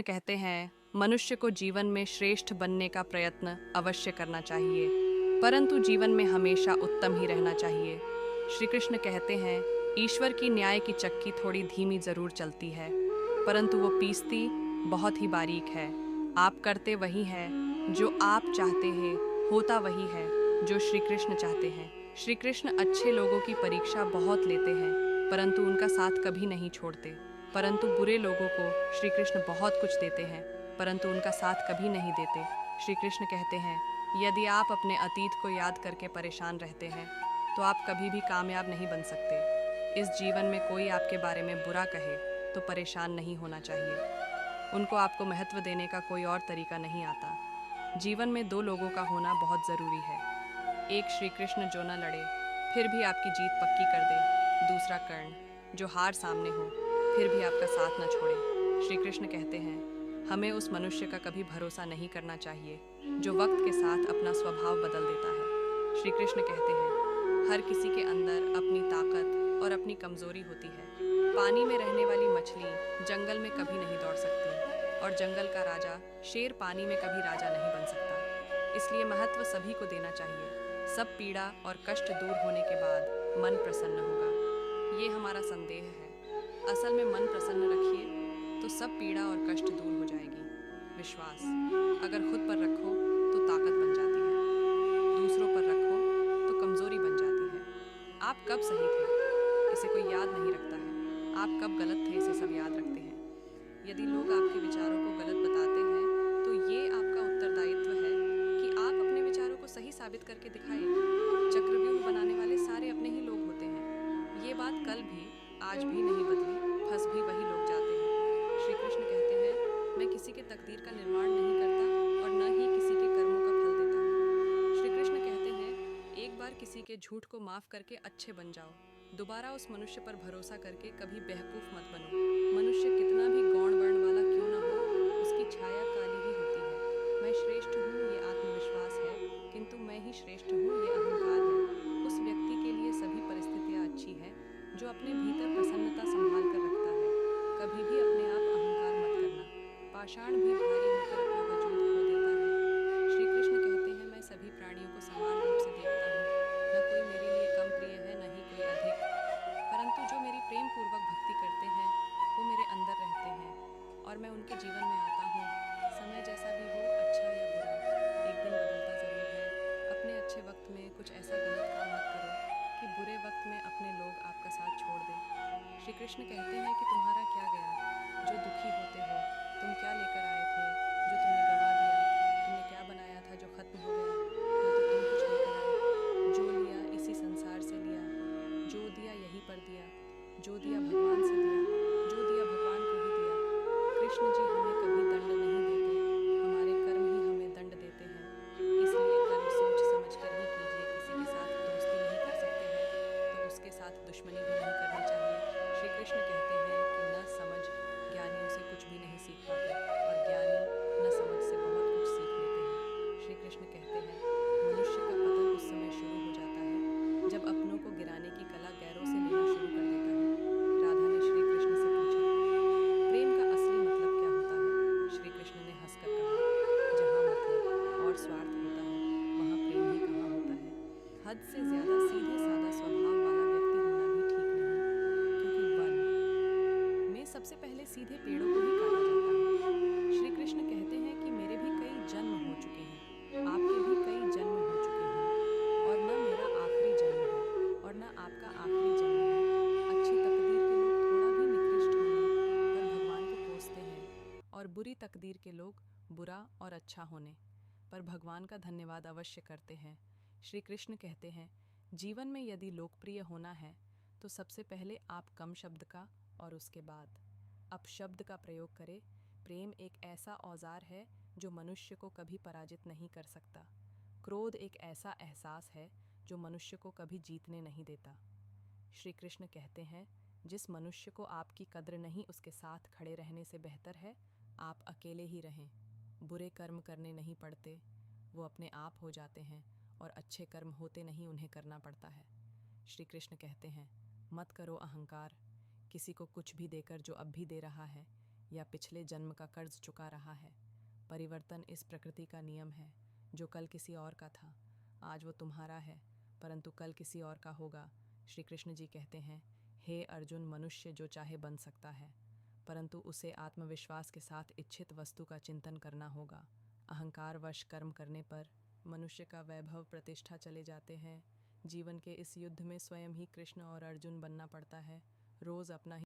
कहते हैं मनुष्य को जीवन में श्रेष्ठ बनने का प्रयत्न अवश्य करना चाहिए, परंतु जीवन में हमेशा उत्तम ही रहना चाहिए। श्री कृष्ण कहते हैं ईश्वर की न्याय की चक्की थोड़ी धीमी जरूर चलती है, परंतु वो पीसती बहुत ही बारीक है। आप करते वही है जो आप चाहते हैं, होता वही है जो श्री कृष्ण चाहते हैं। श्री कृष्ण अच्छे लोगों की परीक्षा बहुत लेते हैं, परंतु उनका साथ कभी नहीं छोड़ते। परंतु बुरे लोगों को श्री कृष्ण बहुत कुछ देते हैं, परंतु उनका साथ कभी नहीं देते। श्री कृष्ण कहते हैं यदि आप अपने अतीत को याद करके परेशान रहते हैं तो आप कभी भी कामयाब नहीं बन सकते। इस जीवन में कोई आपके बारे में बुरा कहे तो परेशान नहीं होना चाहिए। उनको आपको महत्व देने का कोई और तरीका नहीं आता। जीवन में दो लोगों का होना बहुत ज़रूरी है। एक श्री कृष्ण जो न लड़े फिर भी आपकी जीत पक्की कर दे, दूसरा कर्ण जो हार सामने हो फिर भी आपका साथ न छोड़े। श्री कृष्ण कहते हैं हमें उस मनुष्य का कभी भरोसा नहीं करना चाहिए जो वक्त के साथ अपना स्वभाव बदल देता है। श्री कृष्ण कहते हैं हर किसी के अंदर अपनी ताकत और अपनी कमजोरी होती है। पानी में रहने वाली मछली जंगल में कभी नहीं दौड़ सकती, और जंगल का राजा शेर पानी में कभी राजा नहीं बन सकता। इसलिए महत्व सभी को देना चाहिए। सब पीड़ा और कष्ट दूर होने के बाद मन प्रसन्न होगा, ये हमारा संदेह है। असल में मन प्रसन्न रखिए तो सब पीड़ा और कष्ट दूर हो जाएगी। विश्वास अगर खुद पर रखो तो ताकत बन जाती है, दूसरों पर रखो तो कमजोरी बन जाती है। आप कब सही थे इसे कोई याद नहीं रखता है, आप कब गलत थे इसे सब याद रखते हैं। यदि लोग आपके विचारों को गलत बताते हैं तो ये आपका उत्तरदायित्व है कि आप अपने विचारों को सही साबित करके दिखाएं। चक्रव्यूह बनाने वाले सारे अपने ही लोग होते हैं। ये बात कल भी आज भी नहीं बदली, फंस भी वही लोग जाते हैं। श्री कृष्ण कहते हैं मैं किसी के तकदीर का निर्माण नहीं करता और न ही किसी के कर्मों का फल देता हूँ। श्री कृष्ण कहते हैं एक बार किसी के झूठ को माफ करके अच्छे बन जाओ, दोबारा उस मनुष्य पर भरोसा करके कभी बेवकूफ मत बनो। मनुष्य कितना भी गौण वर्ण वाला क्यों न हो, उसकी छाया काली ही होती है। मैं श्रेष्ठ हूँ ये आत्मविश्वास है, किंतु मैं ही श्रेष्ठ हूँ ये अहंकार है। उस व्यक्ति के लिए सभी परिस्थितियाँ अच्छी है जो अपने भीतर प्रसन्नता संभाल कर रखता है। कभी भी अपने आप अहंकार मत करना, पाषाण भी भारी होकर अपना वजूद खो देता है। श्री कृष्ण कहते हैं मैं सभी प्राणियों को समान रूप से देखता हूँ, न कोई मेरे लिए कम प्रिय है न ही कोई अधिक, परंतु जो मेरी प्रेम पूर्वक भक्ति करते हैं वो मेरे अंदर रहते हैं और मैं उनके जीवन में आता हूँ। समय जैसा भी हो, अच्छा या बुरा, एक दिन बदलता ज़रूर है। अपने अच्छे वक्त में कुछ ऐसा गलत काम मत करो कि बुरे वक्त में अपने लोग आपका साथ छोड़ दें। श्री कृष्ण कहते हैं कि तुम्हारा क्या गया जो दुखी होते हो, तुम क्या लेकर आए थे जो तुमने गवा दिया, तुमने क्या बनाया था जो खत्म हो गया, न तो तुम कुछ लेकर आए। जो लिया इसी संसार से लिया, जो दिया यहीं पर दिया, जो दिया भगवान से दिया, जो दिया भगवान को ही दिया। कृष्ण जी हमें कभी दंड नहीं देते, हमारे कर्म ही हमें दंड देते हैं। इसलिए कर्म सोच समझ कर ही कीजिए। किसी के साथ दोस्ती नहीं कर सकते हैं तो उसके साथ दुश्मनी भी नहीं करनी चाहिए। श्री कृष्ण कहते हैं कि न समझ ज्ञानियों से कुछ भी नहीं सीख पाते और ज्ञानी न समझ से बहुत कुछ सीख लेते हैं। श्री कृष्ण कहते हैं मनुष्य का पतन उस समय शुरू हो जाता है जब अपनों को गिराने की कला गैरों से लेना शुरू कर देता है। राधा ने श्री कृष्ण से पूछा प्रेम का असली मतलब क्या होता है। श्री कृष्ण ने हंसकर कहा जहाँ मतलब और स्वार्थ होता है वहाँ प्रेम ही कहाँ होता है। हद से ज्यादा सीधे साधा स्वभाव वाला व्यक्ति होना भी ठीक नहीं, क्योंकि वन में सबसे पहले सीधे पेड़ों को ही काटा जाता है। श्री कृष्ण कहते हैं कि मेरे भी कई जन्म हो चुके हैं, आपके भी कई जन्म हो चुके हैं, और न मेरा आखिरी जन्म है और न आपका आखिरी जन्म है। अच्छी तकदीर के लोग थोड़ा भी निकृष्ट होने पर भगवान को कोसते हैं, और बुरी तकदीर के लोग बुरा और अच्छा होने पर भगवान का धन्यवाद अवश्य करते हैं। श्री कृष्ण कहते हैं जीवन में यदि लोकप्रिय होना है तो सबसे पहले आप कम शब्द का और उसके बाद अपशब्द का प्रयोग करें। प्रेम एक ऐसा औजार है जो मनुष्य को कभी पराजित नहीं कर सकता। क्रोध एक ऐसा एहसास है जो मनुष्य को कभी जीतने नहीं देता। श्री कृष्ण कहते हैं जिस मनुष्य को आपकी कद्र नहीं उसके साथ खड़े रहने से बेहतर है आप अकेले ही रहें। बुरे कर्म करने नहीं पड़ते, वो अपने आप हो जाते हैं, और अच्छे कर्म होते नहीं उन्हें करना पड़ता है। श्री कृष्ण कहते हैं मत करो अहंकार, किसी को कुछ भी देकर जो अब भी दे रहा है या पिछले जन्म का कर्ज चुका रहा है। परिवर्तन इस प्रकृति का नियम है। जो कल किसी और का था, आज वो तुम्हारा है, परंतु कल किसी और का होगा। श्री कृष्ण जी कहते हैं, हे अर्जुन, मनुष्य जो चाहे बन सकता है, परंतु उसे आत्मविश्वास के साथ इच्छित वस्तु का चिंतन करना होगा। अहंकारवश कर्म करने पर मनुष्य का वैभव प्रतिष्ठा चले जाते हैं। जीवन के इस युद्ध में स्वयं ही कृष्ण और अर्जुन बनना पड़ता है। रोज़ अपना